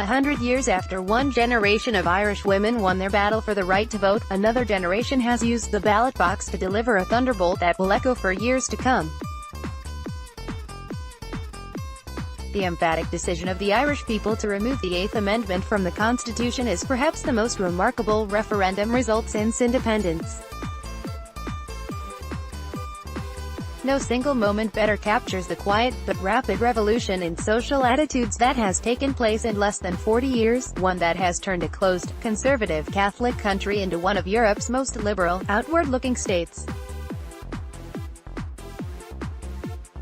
100 years after one generation of Irish women won their battle for the right to vote, another generation has used the ballot box to deliver a thunderbolt that will echo for years to come. The emphatic decision of the Irish people to remove the Eighth Amendment from the Constitution is perhaps the most remarkable referendum result since independence. No single moment better captures the quiet, but rapid revolution in social attitudes that has taken place in less than 40 years, one that has turned a closed, conservative Catholic country into one of Europe's most liberal, outward-looking states.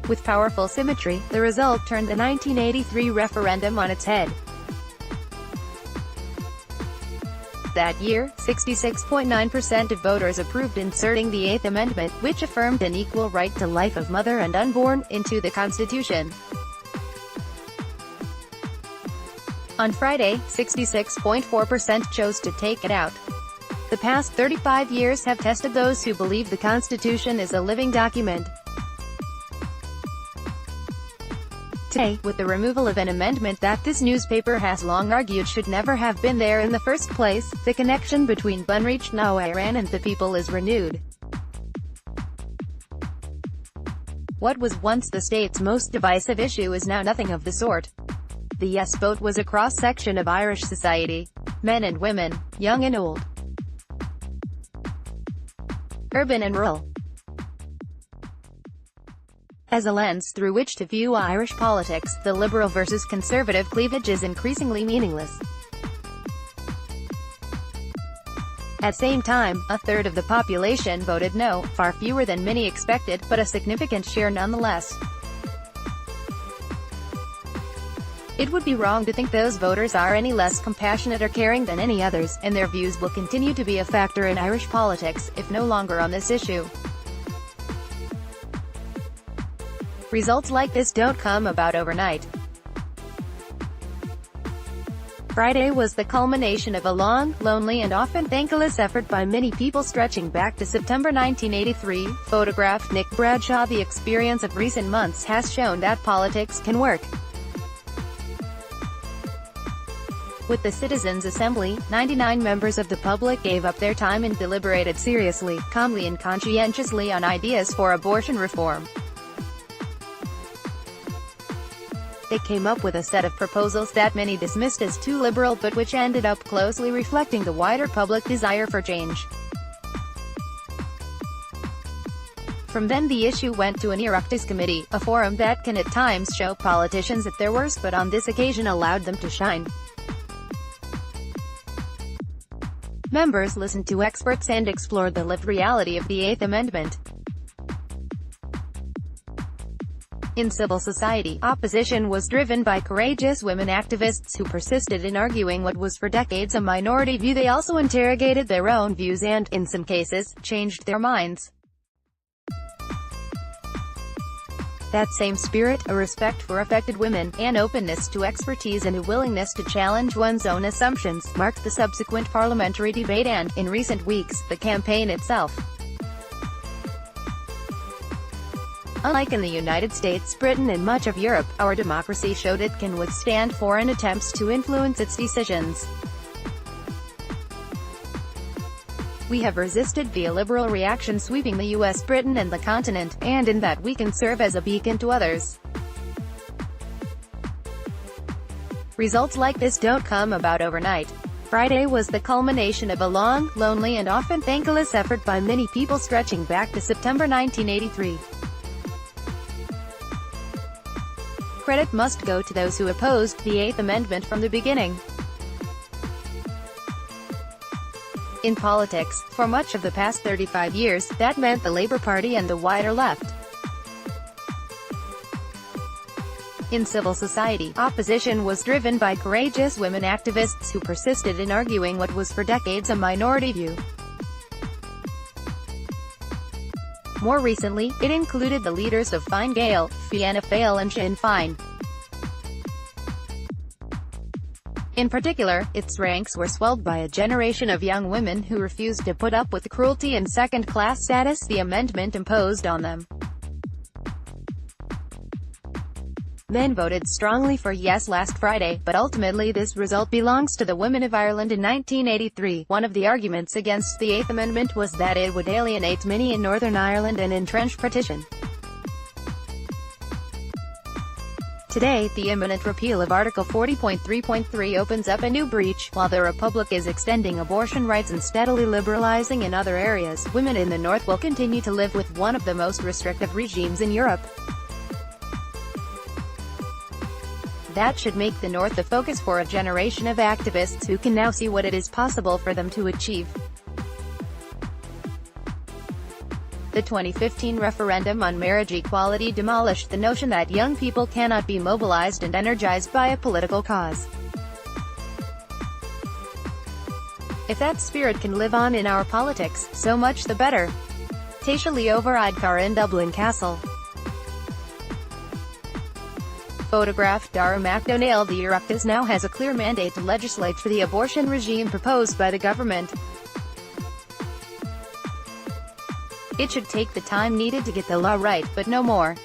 With powerful symmetry, the result turned the 1983 referendum on its head. That year, 66.9% of voters approved inserting the Eighth Amendment, which affirmed an equal right to life of mother and unborn, into the Constitution. On Friday, 66.4% chose to take it out. The past 35 years have tested those who believe the Constitution is a living document. Today, with the removal of an amendment that this newspaper has long argued should never have been there in the first place, the connection between Bunreach na Iran and the people is renewed. What was once the state's most divisive issue is now nothing of the sort. The yes vote was a cross-section of Irish society. Men and women, young and old, urban and rural. As a lens through which to view Irish politics, the liberal versus conservative cleavage is increasingly meaningless. At the same time, a third of the population voted no, far fewer than many expected, but a significant share nonetheless. It would be wrong to think those voters are any less compassionate or caring than any others, and their views will continue to be a factor in Irish politics, if no longer on this issue. Results like this don't come about overnight. Friday was the culmination of a long, lonely and often thankless effort by many people stretching back to September 1983, photographed Nick Bradshaw. The experience of recent months has shown that politics can work. With the Citizens' Assembly, 99 members of the public gave up their time and deliberated seriously, calmly and conscientiously on ideas for abortion reform. They came up with a set of proposals that many dismissed as too liberal but which ended up closely reflecting the wider public desire for change. From then the issue went to an Oireachtas committee, a forum that can at times show politicians at their worst but on this occasion allowed them to shine. Members listened to experts and explored the lived reality of the Eighth Amendment. In civil society, opposition was driven by courageous women activists who persisted in arguing what was for decades a minority view. They also interrogated their own views and, in some cases, changed their minds. That same spirit, a respect for affected women, an openness to expertise and a willingness to challenge one's own assumptions, marked the subsequent parliamentary debate and, in recent weeks, the campaign itself. Unlike in the United States, Britain and much of Europe, our democracy showed it can withstand foreign attempts to influence its decisions. We have resisted the illiberal reaction sweeping the US, Britain and the continent, and in that we can serve as a beacon to others. Results like this don't come about overnight. Friday was the culmination of a long, lonely and often thankless effort by many people stretching back to September 1983. Credit must go to those who opposed the Eighth Amendment from the beginning. In politics, for much of the past 35 years, that meant the Labour Party and the wider left. In civil society, opposition was driven by courageous women activists who persisted in arguing what was for decades a minority view. More recently, it included the leaders of Fine Gael, Fianna Fáil and Sinn Féin. In particular, its ranks were swelled by a generation of young women who refused to put up with the cruelty and second-class status the amendment imposed on them. Men voted strongly for yes last Friday, but ultimately this result belongs to the women of Ireland in 1983. One of the arguments against the Eighth Amendment was that it would alienate many in Northern Ireland and entrench partition. Today, the imminent repeal of Article 40.3.3 opens up a new breach. While the Republic is extending abortion rights and steadily liberalizing in other areas, women in the North will continue to live with one of the most restrictive regimes in Europe. That should make the North the focus for a generation of activists who can now see what it is possible for them to achieve. The 2015 referendum on marriage equality demolished the notion that young people cannot be mobilized and energized by a political cause. If that spirit can live on in our politics, so much the better. Taoiseach Leo Varadkar in Dublin Castle. Photograph Dara McDonnell. The Oireachtas now has a clear mandate to legislate for the abortion regime proposed by the government. It should take the time needed to get the law right, but no more.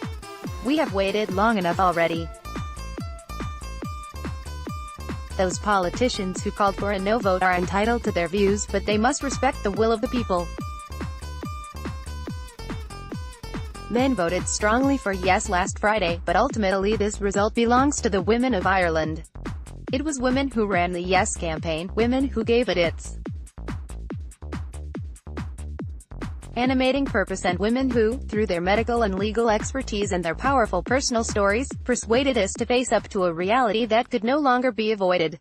We have waited long enough already. Those politicians who called for a no vote are entitled to their views, but they must respect the will of the people. Men voted strongly for yes last Friday, but ultimately this result belongs to the women of Ireland. It was women who ran the yes campaign, women who gave it its animating purpose, and women who, through their medical and legal expertise and their powerful personal stories, persuaded us to face up to a reality that could no longer be avoided.